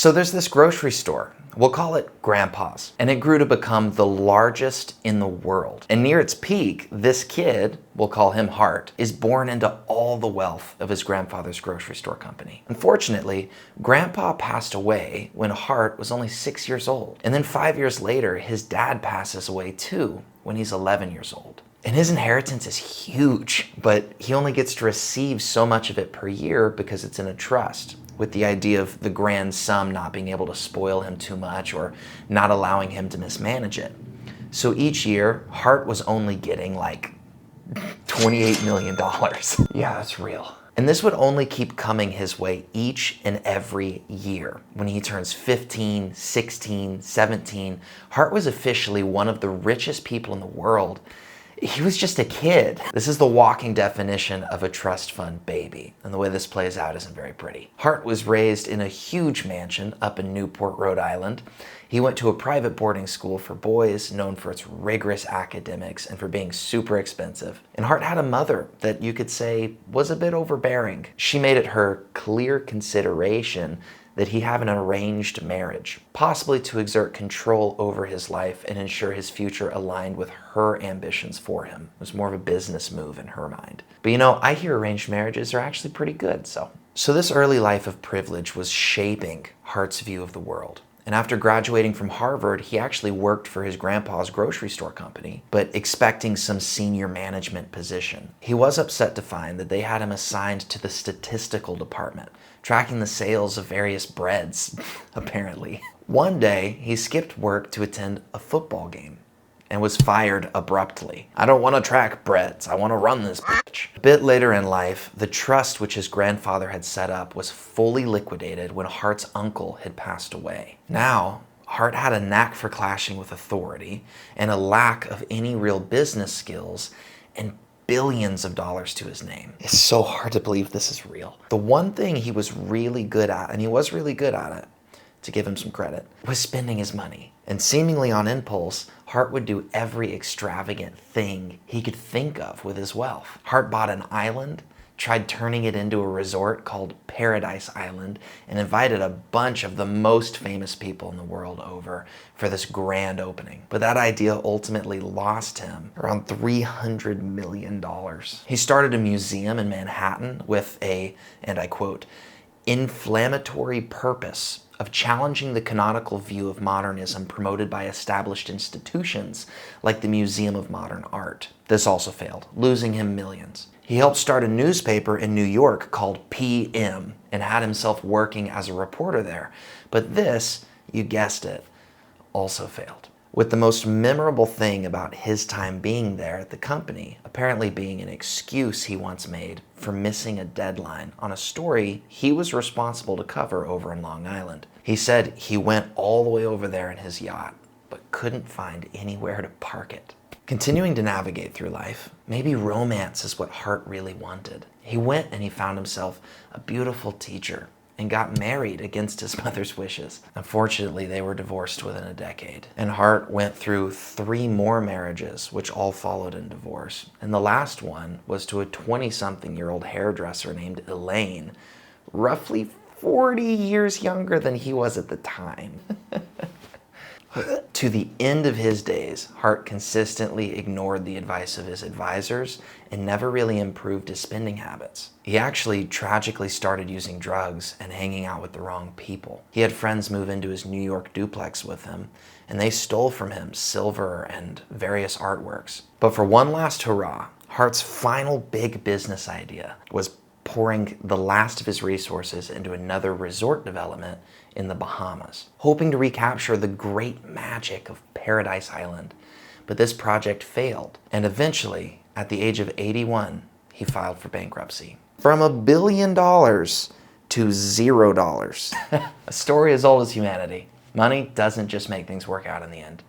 So there's this grocery store. We'll call it Grandpa's. And it grew to become the largest in the world. And near its peak, this kid, we'll call him Hart, is born into all the wealth of his grandfather's grocery store company. Unfortunately, Grandpa passed away when Hart was only 6 years old. And then 5 years later, his dad passes away too when he's 11 years old. And his inheritance is huge, but he only gets to receive so much of it per year because it's in a trust, with the idea of the grand sum not being able to spoil him too much or not allowing him to mismanage it. So each year, Hart was only getting like $28 million. Yeah, that's real. And this would only keep coming his way each and every year. When he turns 15, 16, 17, Hart was officially one of the richest people in the world. He was just a kid. This is the walking definition of a trust fund baby, and the way this plays out isn't very pretty. Hart was raised in a huge mansion up in Newport, Rhode Island. He went to a private boarding school for boys known for its rigorous academics and for being super expensive. And Hart had a mother that you could say was a bit overbearing. She made it her clear consideration that he have an arranged marriage, possibly to exert control over his life and ensure his future aligned with her ambitions for him. It was more of a business move in her mind. But you know, I hear arranged marriages are actually pretty good, so this early life of privilege was shaping Hart's view of the world. And after graduating from Harvard, he actually worked for his grandpa's grocery store company, but expecting some senior management position. He was upset to find that they had him assigned to the statistical department, tracking the sales of various breads, apparently. One day, he skipped work to attend a football game and was fired abruptly. I don't want to track breads, I want to run this bitch. A bit later in life, the trust which his grandfather had set up was fully liquidated when Hart's uncle had passed away. Now, Hart had a knack for clashing with authority and a lack of any real business skills and billions of dollars to his name. It's so hard to believe this is real. The one thing he was really good at, and he was really good at it, to give him some credit, was spending his money. And seemingly on impulse, Hart would do every extravagant thing he could think of with his wealth. Hart bought an island, tried turning it into a resort called Paradise Island, and invited a bunch of the most famous people in the world over for this grand opening. But that idea ultimately lost him around $300 million. He started a museum in Manhattan with a, and I quote, inflammatory purpose of challenging the canonical view of modernism promoted by established institutions like the Museum of Modern Art. This also failed, losing him millions. He helped start a newspaper in New York called PM and had himself working as a reporter there. But this, you guessed it, also failed. With the most memorable thing about his time being there at the company apparently being an excuse he once made for missing a deadline on a story he was responsible to cover over in Long Island. He said he went all the way over there in his yacht, but couldn't find anywhere to park it. Continuing to navigate through life, maybe romance is what Hart really wanted. He went and he found himself a beautiful teacher and got married against his mother's wishes. Unfortunately, they were divorced within a decade. And Hart went through 3 more marriages, which all followed in divorce. And the last one was to a 20-something-year-old hairdresser named Elaine, roughly 40 years younger than he was at the time. To the end of his days, Hart consistently ignored the advice of his advisors and never really improved his spending habits. He actually tragically started using drugs and hanging out with the wrong people. He had friends move into his New York duplex with him, and they stole from him silver and various artworks. But for one last hurrah, Hart's final big business idea was pouring the last of his resources into another resort development in the Bahamas, hoping to recapture the great magic of Paradise Island. But this project failed, and eventually, at the age of 81, he filed for bankruptcy. From $1 billion to $0. A story as old as humanity. Money doesn't just make things work out in the end.